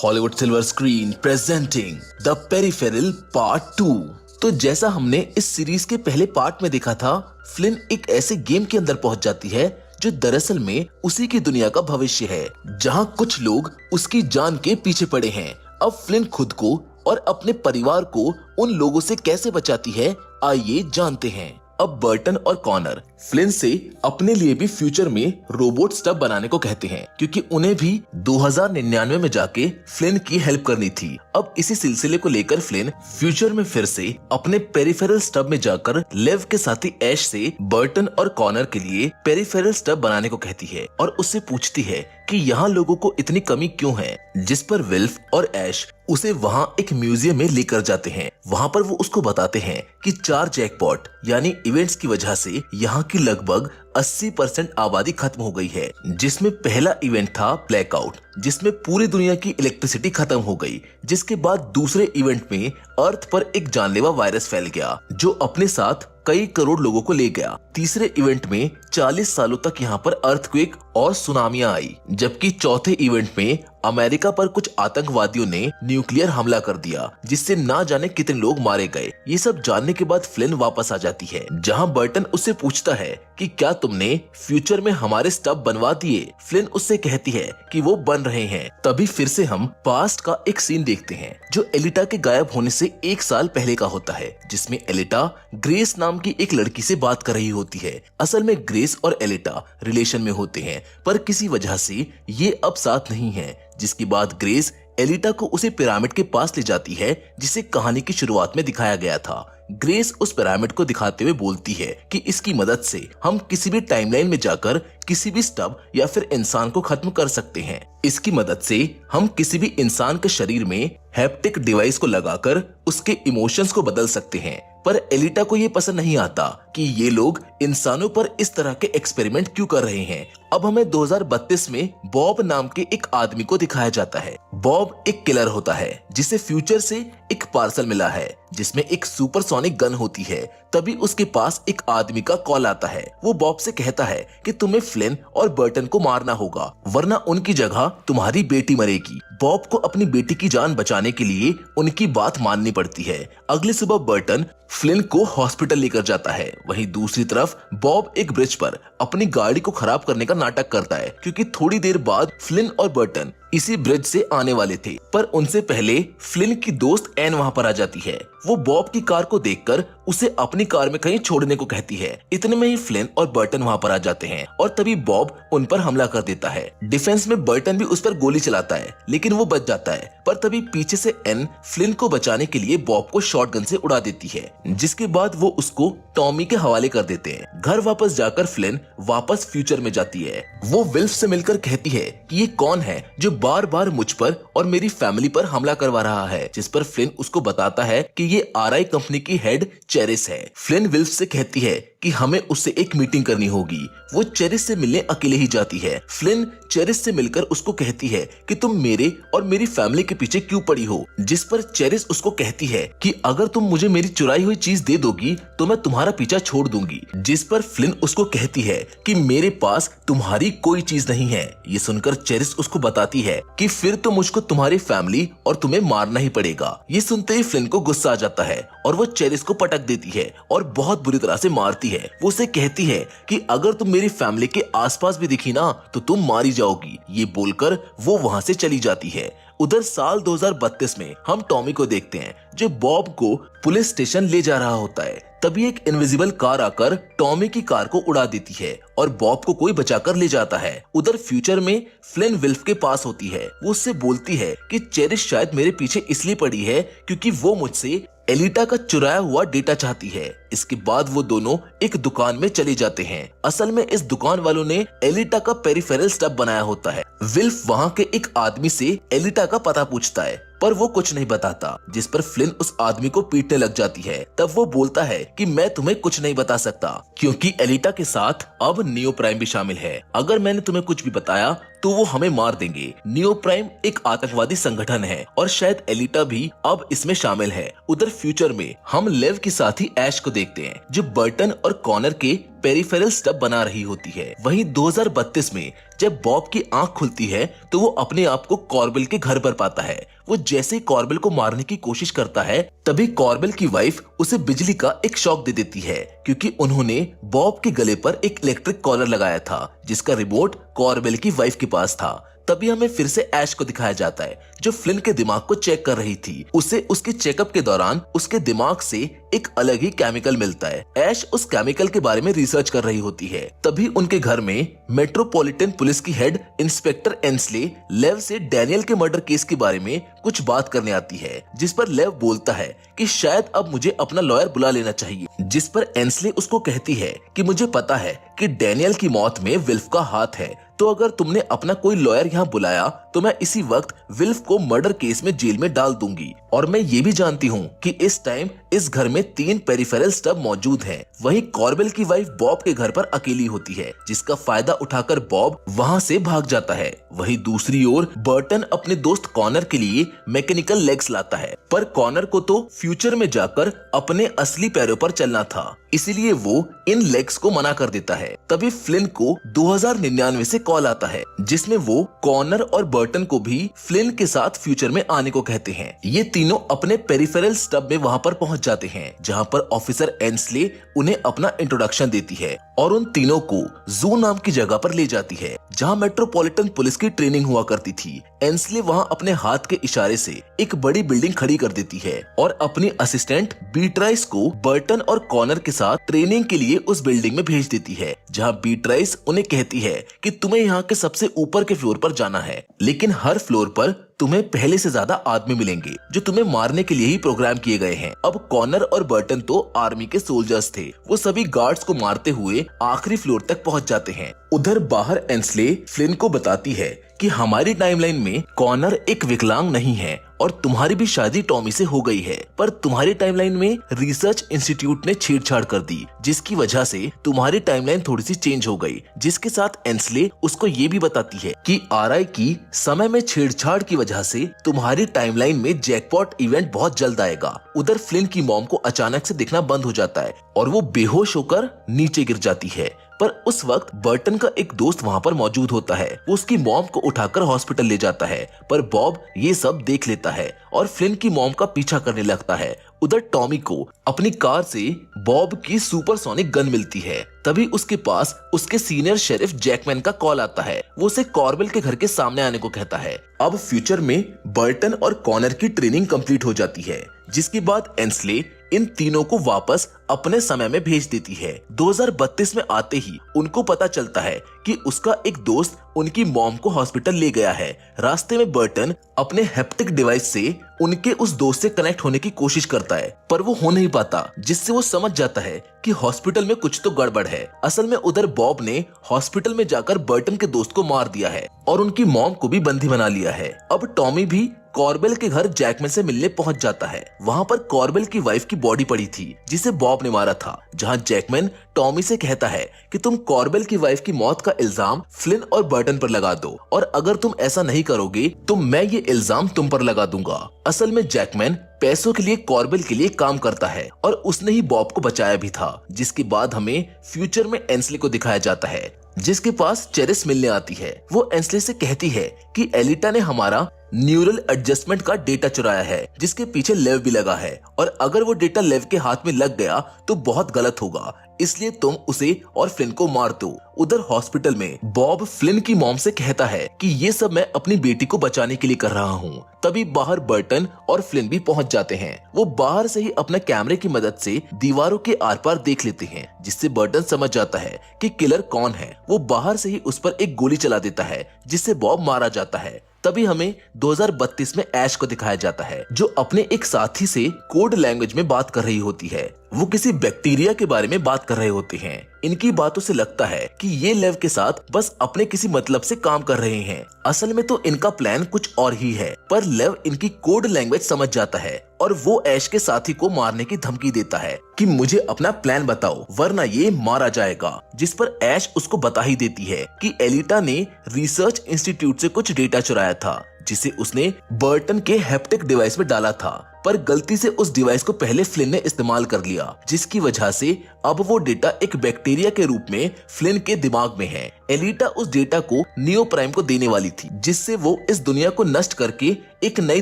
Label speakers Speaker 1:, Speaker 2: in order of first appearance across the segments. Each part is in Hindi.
Speaker 1: Hollywood silver screen presenting the peripheral part 2। तो जैसा हमने इस सीरीज के पहले पार्ट में देखा था, फ्लिन एक ऐसे गेम के अंदर पहुंच जाती है जो दरअसल में उसी की दुनिया का भविष्य है, जहां कुछ लोग उसकी जान के पीछे पड़े हैं। अब फ्लिन खुद को और अपने परिवार को उन लोगों से कैसे बचाती है, आइए जानते हैं। अब बर्टन और कॉनर फ्लिन से अपने लिए भी फ्यूचर में रोबोट स्टफ बनाने को कहते हैं, क्योंकि उन्हें भी 2099 में जाके फ्लिन की हेल्प करनी थी। अब इसी सिलसिले को लेकर फ्लिन फ्यूचर में फिर से अपने पेरिफेरल स्टफ में जाकर लेव के साथी ऐश से बर्टन और कॉनर के लिए पेरिफेरल स्टफ बनाने को कहती है और उससे पूछती है कि यहाँ लोगों को इतनी कमी क्यों है, जिस पर विल्फ और ऐश उसे वहाँ एक म्यूजियम में लेकर जाते हैं। वहाँ पर वो उसको बताते हैं कि 4 जैकपॉट यानी इवेंट्स की वजह से यहाँ की लगभग 80% आबादी खत्म हो गई है, जिसमें पहला इवेंट था ब्लैकआउट, जिसमें पूरी दुनिया की इलेक्ट्रिसिटी खत्म हो गई। जिसके बाद दूसरे इवेंट में अर्थ पर एक जानलेवा वायरस फैल गया जो अपने साथ कई करोड़ लोगों को ले गया। तीसरे इवेंट में 40 सालों तक यहाँ पर अर्थक्वेक और सुनामियां आई, जबकि चौथे इवेंट में अमेरिका पर कुछ आतंकवादियों ने न्यूक्लियर हमला कर दिया, जिससे ना जाने कितने लोग मारे गए। ये सब जानने के बाद फ्लिन वापस आ जाती है, जहाँ बर्टन उससे पूछता है कि क्या तुमने फ्यूचर में हमारे स्टफ बनवा दिए। फ्लिन उससे कहती है कि वो बन रहे हैं। तभी फिर से हम पास्ट का एक सीन देखते हैं जो एलिटा के गायब होने से 1 साल पहले का होता है, जिसमें एलिटा ग्रेस नाम की एक लड़की से बात कर रही होती है। असल में ग्रेस और एलिटा रिलेशन में होते हैं, पर किसी वजह से ये अब साथ नहीं है। जिसके बाद ग्रेस एलिटा को उसे पिरामिड के पास ले जाती है, जिसे कहानी की शुरुआत में दिखाया गया था। ग्रेस उस पिरामिड को दिखाते हुए बोलती है कि इसकी मदद से हम किसी भी टाइमलाइन में जाकर किसी भी स्टब या फिर इंसान को खत्म कर सकते हैं। इसकी मदद से हम किसी भी इंसान के शरीर में हैप्टिक डिवाइस को लगाकर उसके इमोशंस को बदल सकते हैं। पर एलिटा को ये पसंद नहीं आता कि ये लोग इंसानों पर इस तरह के एक्सपेरिमेंट क्यों कर रहे हैं। अब हमें 2032 में बॉब नाम के एक आदमी को दिखाया जाता है। बॉब एक किलर होता है, जिसे फ्यूचर से एक पार्सल मिला है जिसमें एक सुपरसोनिक गन होती है। तभी उसके पास एक आदमी का कॉल आता है। वो बॉब से कहता है कि तुम्हें फ्लिन और बर्टन को मारना होगा, वरना उनकी जगह तुम्हारी बेटी मरेगी। बॉब को अपनी बेटी की जान बचाने के लिए उनकी बात माननी पड़ती है। अगली सुबह बर्टन फ्लिन को हॉस्पिटल लेकर जाता है। वहीं दूसरी तरफ बॉब एक ब्रिज पर अपनी गाड़ी को खराब करने का नाटक करता है, क्योंकि थोड़ी देर बाद फ्लिन और बर्टन इसी ब्रिज से आने वाले थे। पर उनसे पहले फ्लिन की दोस्त एन वहां पर आ जाती है। वो बॉब की कार को देखकर उसे अपनी कार में कहीं छोड़ने को कहती है। इतने में ही फ्लिन और बर्टन वहां पर आ जाते हैं और तभी बॉब उन पर हमला कर देता है। डिफेंस में बर्टन भी उस पर गोली चलाता है, लेकिन वो बच जाता है। पर तभी पीछे से एन फ्लिन को बचाने के लिए बॉब को शॉटगन से उड़ा देती है, जिसके बाद वो उसको टॉमी के हवाले कर देते हैं। घर वापस जाकर फ्लिन वापस फ्यूचर में जाती है। वो विल्फ से मिलकर कहती है कि ये कौन है जो बार बार मुझ पर और मेरी फैमिली पर हमला करवा रहा है, जिस पर फ्लिन उसको बताता है कि ये आरआई कंपनी की हेड चेरिस है। फ्लिन विल्फ से कहती है कि हमें उससे एक मीटिंग करनी होगी। वो चेरिस से मिलने अकेले ही जाती है। फ्लिन चेरिस से मिलकर उसको कहती है कि तुम मेरे और मेरी फैमिली के पीछे क्यों पड़ी हो, जिस पर चेरिस उसको कहती है कि अगर तुम मुझे मेरी चुराई हुई चीज दे दोगी तो मैं तुम्हारा पीछा छोड़ दूंगी। जिस पर फ्लिन उसको कहती है कि मेरे पास तुम्हारी कोई चीज नहीं है। ये सुनकर चेरिस उसको बताती है कि फिर तो मुझको तुम्हारी फैमिली और तुम्हें मारना ही पड़ेगा। ये सुनते ही फ्लिन को गुस्सा आ जाता है और वो चेरिस को पटक देती है और बहुत बुरी तरह से मारती है। वो उसे कहती है कि अगर तुम मेरी फैमिली के आसपास भी दिखी ना तो तुम मारी जाओगी। ये बोलकर वो वहां से चली जाती है। उधर साल 2032 में हम टॉमी को देखते हैं, जो बॉब को पुलिस स्टेशन ले जा रहा होता है। तभी एक इनविजिबल कार आकर टॉमी की कार को उड़ा देती है और बॉब को कोई बचाकर ले जाता है। उधर फ्यूचर में फ्लिन विल्फ के पास होती है। वो उससे बोलती है कि चेरिस शायद मेरे पीछे इसलिए पड़ी है क्योंकि वो मुझसे एलिटा का चुराया हुआ डेटा चाहती है। इसके बाद वो दोनों एक दुकान में चले जाते हैं। असल में इस दुकान वालों ने एलिटा का पेरिफेरल स्टफ बनाया होता है। विल्फ वहाँ के एक आदमी से एलिटा का पता पूछता है, पर वो कुछ नहीं बताता, जिस पर फ्लिन उस आदमी को पीटने लग जाती है। तब वो बोलता है कि मैं तुम्हें कुछ नहीं बता सकता, क्योंकि एलिटा के साथ अब नियो प्राइम भी शामिल है। अगर मैंने तुम्हें कुछ भी बताया तो वो हमें मार देंगे। नियो प्राइम एक आतंकवादी संगठन है और शायद एलिटा भी अब इसमें शामिल है। उधर फ्यूचर में हम लेव के साथ ही ऐश को देखते हैं जो बर्टन और कॉनर के पेरिफेरल स्टफ बना रही होती है। वहीं 2032 में जब बॉब की आंख खुलती है तो वो अपने आप को कॉर्बेल के घर पर पाता है। वो जैसे ही कॉर्बेल को मारने की कोशिश करता है तभी कॉर्बेल की वाइफ उसे बिजली का एक शॉक दे देती है क्योंकि उन्होंने बॉब के गले पर एक इलेक्ट्रिक कॉलर लगाया था जिसका रिमोट कॉर्बेल की वाइफ के पास था। तभी हमें फिर से ऐश को दिखाया जाता है जो फ्लिन के दिमाग को चेक कर रही थी। उसे उसके चेकअप के दौरान उसके दिमाग से एक अलग ही केमिकल मिलता है। ऐश उस केमिकल के बारे में रिसर्च कर रही होती है। तभी उनके घर में मेट्रोपॉलिटन पुलिस की हेड इंस्पेक्टर एंसले लेव से डैनियल के मर्डर केस के बारे में कुछ बात करने आती है, जिस पर लेव बोलता है कि शायद अब मुझे अपना लॉयर बुला लेना चाहिए। जिस पर एंसले उसको कहती है कि मुझे पता है कि डैनियल की मौत में विल्फ का हाथ है, तो अगर तुमने अपना कोई लॉयर यहाँ बुलाया तो मैं इसी वक्त विल्फ को मर्डर केस में जेल में डाल दूंगी। और मैं ये भी जानती हूँ कि इस टाइम इस घर में 3 पेरिफेरल स्टफ मौजूद हैं। वहीं कॉर्बेल की वाइफ बॉब के घर पर अकेली होती है जिसका फायदा उठाकर बॉब वहाँ से भाग जाता है। वहीं दूसरी ओर बर्टन अपने दोस्त कॉनर के लिए मैकेनिकल लेग्स लाता है, पर कॉनर को तो फ्यूचर में जाकर अपने असली पैरों पर चलना था, इसीलिए वो इन लेग्स को मना कर देता है। तभी फ्लिन को 2099 से कॉल आता है जिसमें वो कॉनर और बर्टन को भी फ्लिन के साथ फ्यूचर में आने को कहते हैं। ये तीनों अपने पेरिफेरल स्टब में वहाँ पर पहुँच जाते हैं जहाँ पर ऑफिसर एंसले उन्हें अपना इंट्रोडक्शन देती है और उन तीनों को जू नाम की जगह पर ले जाती है जहाँ मेट्रोपॉलिटन पुलिस की ट्रेनिंग हुआ करती थी। एंसले वहाँ अपने हाथ के इशारे से एक बड़ी बिल्डिंग खड़ी कर देती है और अपनी असिस्टेंट बीट्राइस को बर्टन और कॉनर के साथ ट्रेनिंग के लिए उस बिल्डिंग में भेज देती है जहाँ बीट्राइस उन्हें कहती है कि तुम्हें यहाँ के सबसे ऊपर के फ्लोर पर जाना है, लेकिन हर फ्लोर पर तुम्हें पहले से ज्यादा आदमी मिलेंगे जो तुम्हें मारने के लिए ही प्रोग्राम किए गए हैं। अब कॉनर और बर्टन तो आर्मी के सोल्जर्स थे, वो सभी गार्ड्स को मारते हुए आखिरी फ्लोर तक पहुंच जाते हैं। उधर बाहर एंसले फ्लिन को बताती है कि हमारी टाइमलाइन में कॉनर एक विकलांग नहीं है और तुम्हारी भी शादी टॉमी से हो गई है, पर तुम्हारी टाइमलाइन में रिसर्च इंस्टीट्यूट ने छेड़छाड़ कर दी जिसकी वजह से तुम्हारी टाइमलाइन थोड़ी सी चेंज हो गई। जिसके साथ एंसले उसको ये भी बताती है कि आरआई की समय में छेड़छाड़ की वजह से तुम्हारी टाइमलाइन में जैकपॉट इवेंट बहुत जल्द आएगा। उधर फ्लिन की मॉम को अचानक से दिखना बंद हो जाता है और वो बेहोश होकर नीचे गिर जाती है, पर उस वक्त बर्टन का एक दोस्त वहाँ पर मौजूद होता है। वो उसकी मॉम को उठाकर हॉस्पिटल ले जाता है, पर बॉब ये सब देख लेता है और फ्लिन की मॉम का पीछा करने लगता है। उधर टॉमी को अपनी कार से बॉब की सुपरसोनिक गन मिलती है। तभी उसके पास उसके सीनियर शेरिफ जैकमैन का कॉल आता है। वो उसे कॉर्बेल के घर के सामने आने को कहता है। अब फ्यूचर में बर्टन और कॉनर की ट्रेनिंग कंप्लीट हो जाती है, जिसके बाद एंसले इन तीनों को वापस अपने समय में भेज देती है। 2032 में आते ही उनको पता चलता है कि उसका एक दोस्त उनकी मॉम को हॉस्पिटल ले गया है। रास्ते में बर्टन अपने हेप्टिक डिवाइस से उनके उस दोस्त से कनेक्ट होने की कोशिश करता है, पर वो हो नहीं पाता, जिससे वो समझ जाता है कि हॉस्पिटल में कुछ तो गड़बड़ है। असल में उधर बॉब ने हॉस्पिटल में जाकर बर्टन के दोस्त को मार दिया है और उनकी मॉम को भी बंदी बना लिया है। अब टॉमी भी कॉर्बेल के घर जैकमैन से मिलने पहुंच जाता है। वहाँ पर कॉर्बेल की वाइफ की बॉडी पड़ी थी जिसे बॉब ने मारा था, जहाँ जैकमैन टॉमी से कहता है कि तुम कॉर्बेल की वाइफ की मौत का इल्जाम फ्लिन और बर्टन पर लगा दो और अगर तुम ऐसा नहीं करोगे तो मैं ये इल्जाम तुम पर लगा दूंगा। असल में जैकमैन पैसों के लिए कॉर्बेल के लिए काम करता है और उसने ही बॉब को बचाया भी था। जिसके बाद हमें फ्यूचर में एंसले को दिखाया जाता है जिसके पास चेरिस मिलने आती है। वो एंसले से कहती है कि एलिटा ने हमारा न्यूरल एडजस्टमेंट का डेटा चुराया है जिसके पीछे लेव भी लगा है और अगर वो डेटा लेव के हाथ में लग गया तो बहुत गलत होगा, इसलिए तुम उसे और फ्लिन को मार दो। उधर हॉस्पिटल में बॉब फ्लिन की मॉम से कहता है कि ये सब मैं अपनी बेटी को बचाने के लिए कर रहा हूँ। तभी बाहर बर्टन और फ्लिन भी पहुँच जाते हैं। वो बाहर से ही अपने कैमरे की मदद से दीवारों के आर पार देख लेते हैं, जिससे बर्टन समझ जाता है कि किलर कौन है। वो बाहर से ही उस पर एक गोली चला देता है जिससे बॉब मारा जाता है। तभी हमें 2032 में ऐश को दिखाया जाता है जो अपने एक साथी से कोड लैंग्वेज में बात कर रही होती है। वो किसी बैक्टीरिया के बारे में बात कर रहे होते हैं। इनकी बातों से लगता है कि ये लेव के साथ बस अपने किसी मतलब से काम कर रहे हैं। असल में तो इनका प्लान कुछ और ही है, पर लेव इनकी कोड लैंग्वेज समझ जाता है और वो ऐश के साथी को मारने की धमकी देता है कि मुझे अपना प्लान बताओ वरना ये मारा जाएगा। जिस पर ऐश उसको बता ही देती है कि एलिटा ने रिसर्च इंस्टीट्यूट से कुछ डेटा चुराया था जिसे उसने बर्टन के हैप्टिक डिवाइस में डाला था, पर गलती से उस डिवाइस को पहले फ्लिन ने इस्तेमाल कर लिया, जिसकी वजह से अब वो डेटा एक बैक्टीरिया के रूप में फ्लिन के दिमाग में है। एलिटा उस डेटा को नियो प्राइम को देने वाली थी, जिससे वो इस दुनिया को नष्ट करके एक नई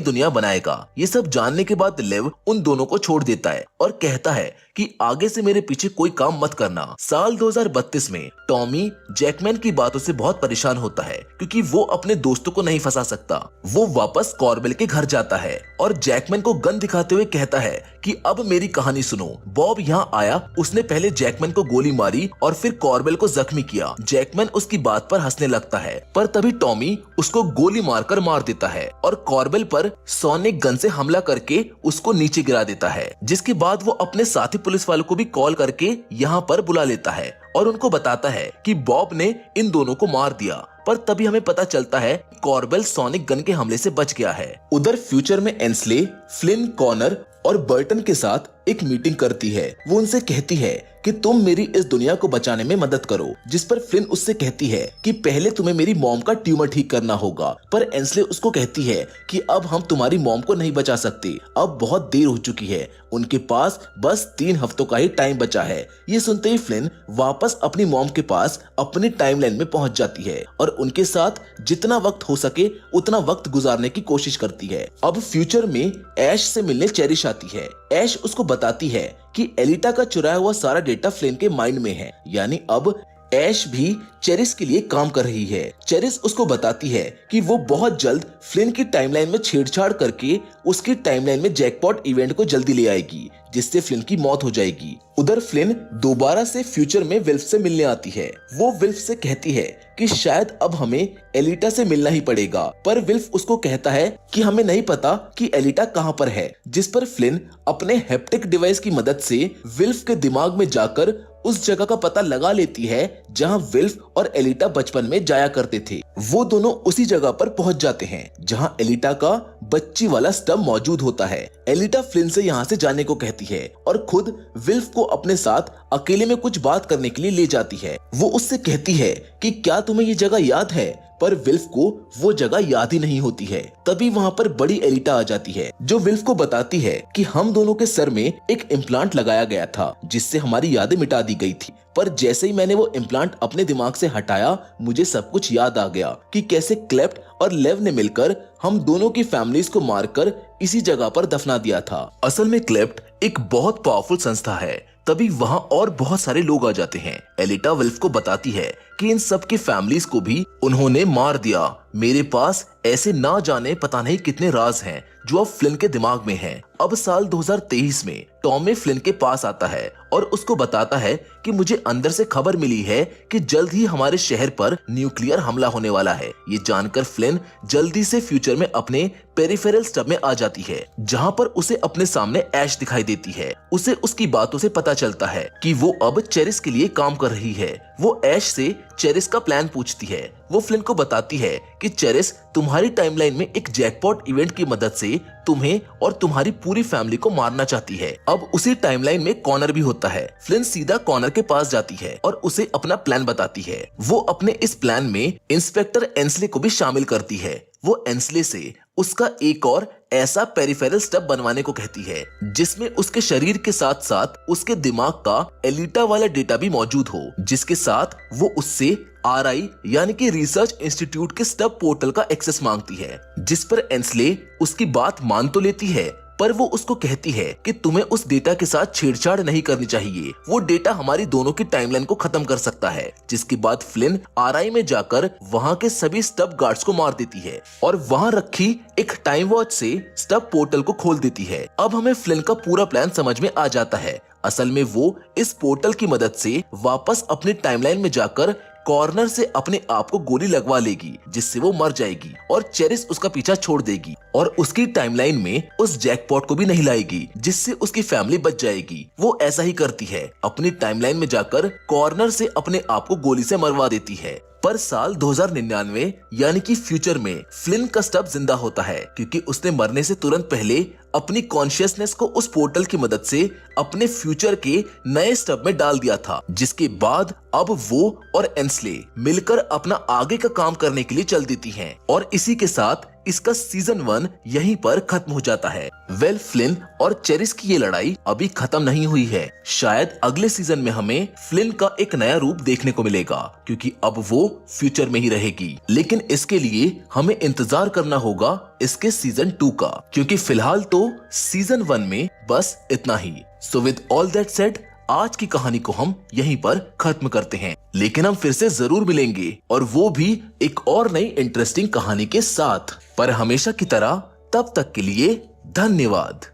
Speaker 1: दुनिया बनाएगा। ये सब जानने के बाद लेव उन दोनों को छोड़ देता है और कहता है कि आगे से मेरे पीछे कोई काम मत करना। साल 2032 में टॉमी जैकमैन की बातों से बहुत परेशान होता है क्योंकि वो अपने दोस्तों को नहीं फंसा सकता। वो वापस कॉर्बेल के घर जाता है और जैकमैन को गन दिखाते हुए कहता है कि अब मेरी कहानी सुनो। बॉब यहाँ आया, उसने पहले जैकमैन को गोली मारी और फिर कॉर्बेल को जख्मी किया। जैकमैन उसकी बात पर हंसने लगता है, पर तभी टॉमी उसको गोली मारकर मार देता है और कॉर्बेल पर सोनिक गन से हमला करके उसको नीचे गिरा देता है। जिसके बाद वो अपने साथी पुलिस वालों को भी कॉल करके यहाँ पर बुला लेता है और उनको बताता है कि बॉब ने इन दोनों को मार दिया। पर तभी हमें पता चलता है कॉर्बेल सोनिक गन के हमले से बच गया है। उधर फ्यूचर में एंस्ले, फ्लिन, कॉनर और बर्टन के साथ एक मीटिंग करती है। वो उनसे कहती है कि तुम मेरी इस दुनिया को बचाने में मदद करो, जिस पर फ्लिन उससे कहती है कि पहले तुम्हें मेरी मॉम का ट्यूमर ठीक करना होगा। पर एंस्ले उसको कहती है कि अब हम तुम्हारी मॉम को नहीं बचा सकते, अब बहुत देर हो चुकी है, उनके पास बस 3 हफ्तों का ही टाइम बचा है। ये सुनते ही फ्लिन वापस अपनी मॉम के पास अपनी टाइमलाइन में पहुंच जाती है और उनके साथ जितना वक्त हो सके उतना वक्त गुजारने की कोशिश करती है। अब फ्यूचर में ऐश से मिलने चेरिश आती है। ऐश उसको बताती है कि एलिटा का चुराया हुआ सारा डेटा फ्लिन के माइंड में है, यानी अब ऐश भी चेरिस के लिए काम कर रही है। चेरिस उसको बताती है कि वो बहुत जल्द फ्लिन की टाइमलाइन में छेड़छाड़ करके उसकी टाइमलाइन में जैकपॉट इवेंट को जल्दी ले आएगी, जिससे फ्लिन की मौत हो जाएगी। उधर फ्लिन दोबारा से फ्यूचर में विल्फ से मिलने आती है। वो विल्फ से कहती है कि शायद अब हमें एलिटा से मिलना ही पड़ेगा, पर विल्फ उसको कहता है कि हमें नहीं पता कि एलिटा कहाँ पर है। जिस पर फ्लिन अपने हैप्टिक डिवाइस की मदद से विल्फ के दिमाग में जाकर उस जगह का पता लगा लेती है जहां विल्फ और एलिटा बचपन में जाया करते थे। वो दोनों उसी जगह पर पहुंच जाते हैं जहां एलिटा का बच्ची वाला स्टब मौजूद होता है। एलिटा फ्लिन से यहाँ से जाने को कहती है और खुद विल्फ को अपने साथ अकेले में कुछ बात करने के लिए ले जाती है। वो उससे कहती है कि क्या तुम्हें ये जगह याद है, पर विल्फ को वो जगह याद ही नहीं होती है। तभी वहाँ पर बड़ी एलिटा आ जाती है जो विल्फ को बताती है कि हम दोनों के सर में एक इम्प्लांट लगाया गया था जिससे हमारी यादें मिटा दी गई थी, पर जैसे ही मैंने वो इम्प्लांट अपने दिमाग से हटाया मुझे सब कुछ याद आ गया कि कैसे क्लेप्ट और लेव ने मिलकर हम दोनों की फैमिलीज को मारकर इसी जगह पर दफना दिया था। असल में क्लेप्ट एक बहुत पावरफुल संस्था है। तभी वहाँ और बहुत सारे लोग आ जाते हैं। एलिटा विल्फ को बताती है कि इन सब की फैमिलीज को भी उन्होंने मार दिया। मेरे पास ऐसे ना जाने पता नहीं कितने राज हैं जो अब फ्लिन के दिमाग में हैं। अब साल 2023 में टॉमी फ्लिन के पास आता है और उसको बताता है कि मुझे अंदर से खबर मिली है कि जल्द ही हमारे शहर पर न्यूक्लियर हमला होने वाला है। ये जानकर फ्लिन जल्दी से फ्यूचर में अपने पेरिफेरल स्टब में आ जाती है जहाँ पर उसे अपने सामने ऐश दिखाई देती है। उसे उसकी बातों से पता चलता है कि वो अब चेरिस के लिए काम कर रही है। वो ऐश से चेरिस का प्लान पूछती है। वो फ्लिन को बताती है कि चेरिस तुम्हारी टाइमलाइन में एक जैकपॉट इवेंट की मदद से तुम्हें और तुम्हारी पूरी फैमिली को मारना चाहती है। अब उसी टाइमलाइन में कॉनर भी होता है। फ्लिन सीधा कॉनर के पास जाती है और उसे अपना प्लान बताती है। वो अपने इस प्लान में इंस्पेक्टर एंस्ले को भी शामिल करती है। वो एंस्ले से उसका एक और ऐसा पेरिफेरल स्टब बनवाने को कहती है जिसमें उसके शरीर के साथ साथ उसके दिमाग का एलिटा वाला डेटा भी मौजूद हो, जिसके साथ वो उससे RI यानी कि रिसर्च इंस्टीट्यूट के स्टब पोर्टल का एक्सेस मांगती है। जिस पर एंस्ले उसकी बात मान तो लेती है, पर वो उसको कहती है कि तुम्हें उस डेटा के साथ छेड़छाड़ नहीं करनी चाहिए। वो डेटा हमारी दोनों की टाइमलाइन को खत्म कर सकता है। जिसके बाद फ्लिन RI में जाकर वहाँ के सभी स्टब गार्ड्स को मार देती है और वहाँ रखी एक टाइम वॉच से स्टब पोर्टल को खोल देती है। अब हमें फ्लिन का पूरा प्लान समझ में आ जाता है। असल में वो इस पोर्टल की मदद से वापस अपनी टाइमलाइन में जाकर कॉर्नर से अपने आप को गोली लगवा लेगी जिससे वो मर जाएगी और चेरिस उसका पीछा छोड़ देगी। और उसकी टाइमलाइन में उस जैकपॉट को भी नहीं लाएगी जिससे उसकी फैमिली बच जाएगी। वो ऐसा ही करती है, अपनी टाइमलाइन में जाकर कॉर्नर से अपने आप को गोली से मरवा देती है। पर साल 2099 यानी कि फ्यूचर में फ्लिन का स्टब जिंदा होता है क्योंकि उसने मरने से तुरंत पहले अपनी कॉन्शियसनेस को उस पोर्टल की मदद से अपने फ्यूचर के नए स्टब में डाल दिया था, जिसके बाद अब वो और एंस्ले मिलकर अपना आगे का काम करने के लिए चल देती हैं। और इसी के साथ इसका सीजन 1 यहीं पर खत्म हो जाता है। वेल, फ्लिन और चेरिस की ये लड़ाई अभी खत्म नहीं हुई है। शायद अगले सीजन में हमें फ्लिन का एक नया रूप देखने को मिलेगा क्योंकि अब वो फ्यूचर में ही रहेगी। लेकिन इसके लिए हमें इंतजार करना होगा इसके सीजन 2 का, क्योंकि फिलहाल तो सीजन 1 में बस इतना ही। So with all that said, आज की कहानी को हम यहीं पर खत्म करते हैं, लेकिन हम फिर से जरूर मिलेंगे और वो भी एक और नई इंटरेस्टिंग कहानी के साथ। पर हमेशा की तरह तब तक के लिए धन्यवाद।